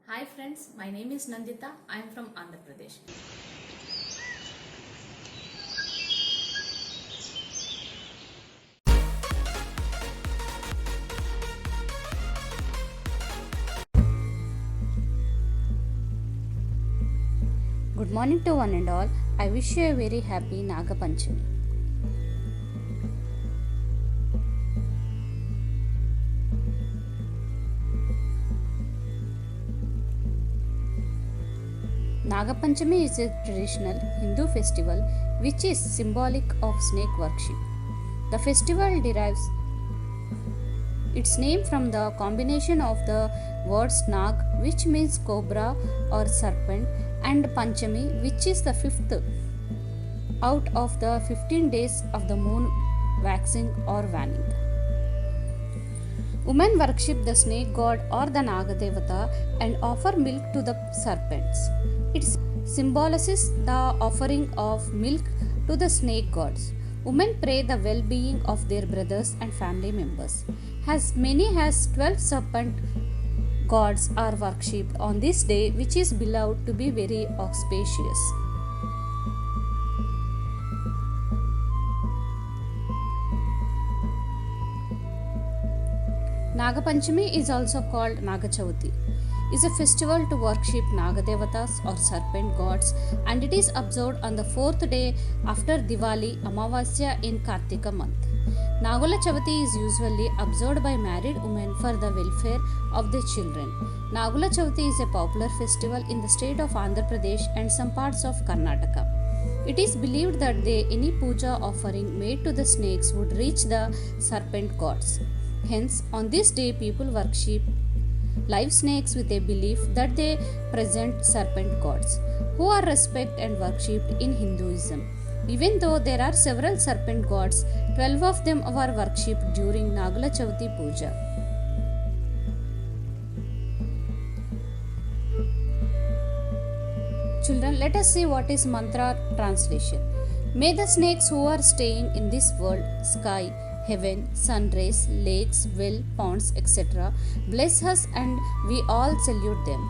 Hi friends, my name is Nandita. I am from Andhra Pradesh. Good morning to one and all. I wish you a very happy Naga Panchami. Naga Panchami is a traditional Hindu festival which is symbolic of snake worship. The festival derives its name from the combination of the words Nag, which means cobra or serpent, and Panchami, which is the fifth out of the 15 days of the moon waxing or waning. Women worship the snake god or the Nagadevata and offer milk to the serpents. It symbolizes the offering of milk to the snake gods. Women pray the well-being of their brothers and family members. As many as 12 serpent gods are worshipped on this day, which is believed to be very auspicious. Naga Panchami is also called Naga Chavati. Is a festival to worship Nagadevatas or serpent gods, and it is observed on the fourth day after Diwali Amavasya in Kartika month. Nagula Chavati is usually observed by married women for the welfare of their children. Nagula Chavati is a popular festival in the state of Andhra Pradesh and some parts of Karnataka. It is believed that any puja offering made to the snakes would reach the serpent gods. Hence, on this day, people worship live snakes with a belief that they present serpent gods, who are respected and worshipped in Hinduism. Even though there are several serpent gods, 12 of them are worshipped during Nagula Chavati Puja. Children, let us see what is mantra translation. May the snakes who are staying in this world, sky, heaven, sun rays, lakes, well, ponds, etc. bless us and we all salute them.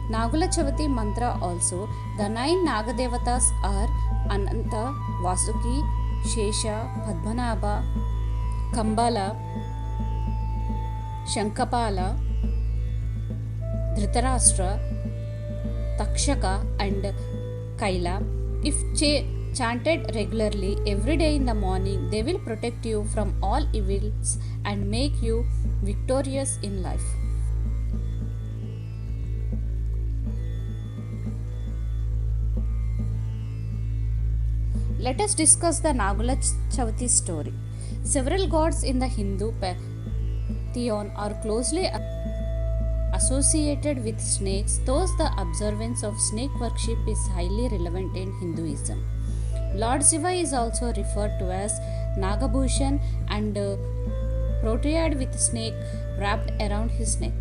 Nagula Chavati mantra also, the 9 Nagadevatas are Ananta, Vasuki, Shesha, Padmanabha, Kambala, Shankapala, Dhritarashtra, Takshaka and Kaila. If chanted regularly every day in the morning, they will protect you from all evils and make you victorious in life. Let us discuss the Nagula Chavati story. Several gods in the Hindu pantheon are closely associated with snakes, thus the observance of snake worship is highly relevant in Hinduism. Lord Shiva is also referred to as Nagabhushan and portrayed with snake wrapped around his neck,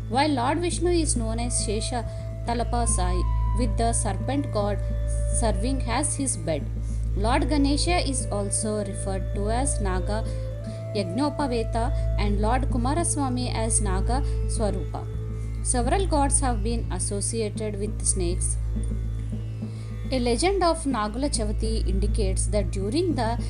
while Lord Vishnu is known as Shesha Talapasai with the serpent god serving as his bed. Lord Ganesha is also referred to as Naga Yagnopaveta and Lord Kumaraswamy as Naga Swarupa. Several gods have been associated with snakes. A legend of Nagula Chavati indicates that during the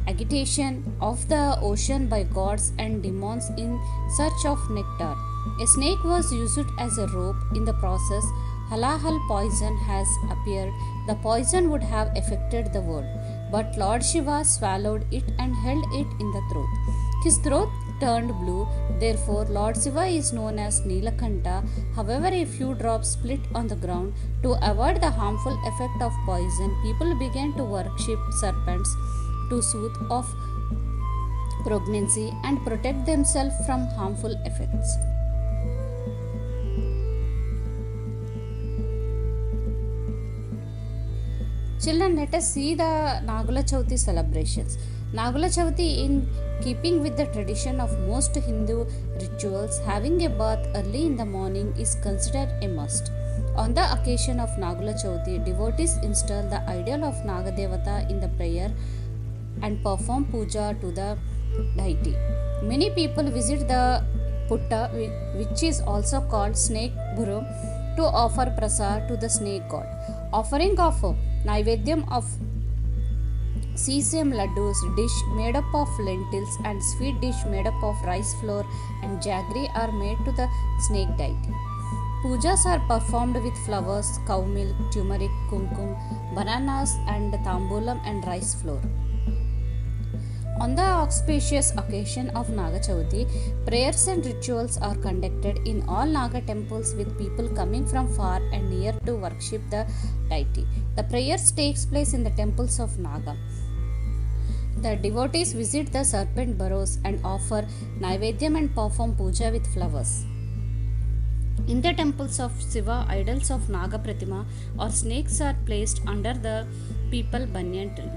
agitation of the ocean by gods and demons in search of nectar, a snake was used as a rope. In the process, halahal poison has appeared. The poison would have affected the world, but Lord Shiva swallowed it and held it in the throat. His throat turned blue, therefore Lord Shiva is known as Nilakanta. However, a few drops split on the ground. To avoid the harmful effect of poison, people began to worship serpents to soothe off pregnancy and protect themselves from harmful effects. Children, let us see the Nagula Chavati celebrations. Nagula Chavati, in keeping with the tradition of most Hindu rituals, having a bath early in the morning is considered a must. On the occasion of Nagula Chavati, devotees install the idol of Nagadevata in the prayer and perform puja to the deity. Many people visit the Putta, which is also called snake buru, to offer prasad to the snake god. Offering of Naivedyam of sesame laddus, dish made up of lentils, and sweet dish made up of rice flour and jaggery are made to the snake deity. Pujas are performed with flowers, cow milk, turmeric, kumkum, bananas, and tambulam and rice flour. On the auspicious occasion of Naga Chavati, prayers and rituals are conducted in all Naga temples with people coming from far and near to worship the deity. The prayers takes place in the temples of Naga. The devotees visit the serpent burrows and offer Naivedyam and perform puja with flowers. In the temples of Shiva, idols of Naga Pratima or snakes are placed under the peepal banyan tree.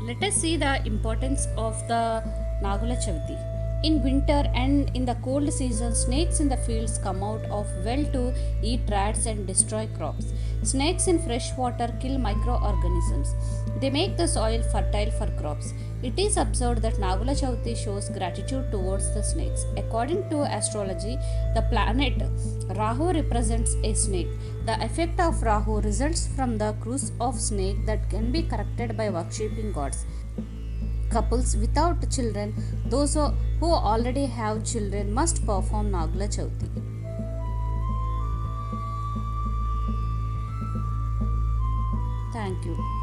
Let us see the importance of the Nagula Chavati. In winter and in the cold season, snakes in the fields come out of well to eat rats and destroy crops. Snakes in fresh water kill microorganisms. They make the soil fertile for crops. It is observed that Nagula Chavati shows gratitude towards the snakes. According to astrology, the planet Rahu represents a snake. The effect of Rahu results from the curse of snake that can be corrected by worshipping gods. Couples without children, those who already have children, must perform Nagula Chavati. Thank you.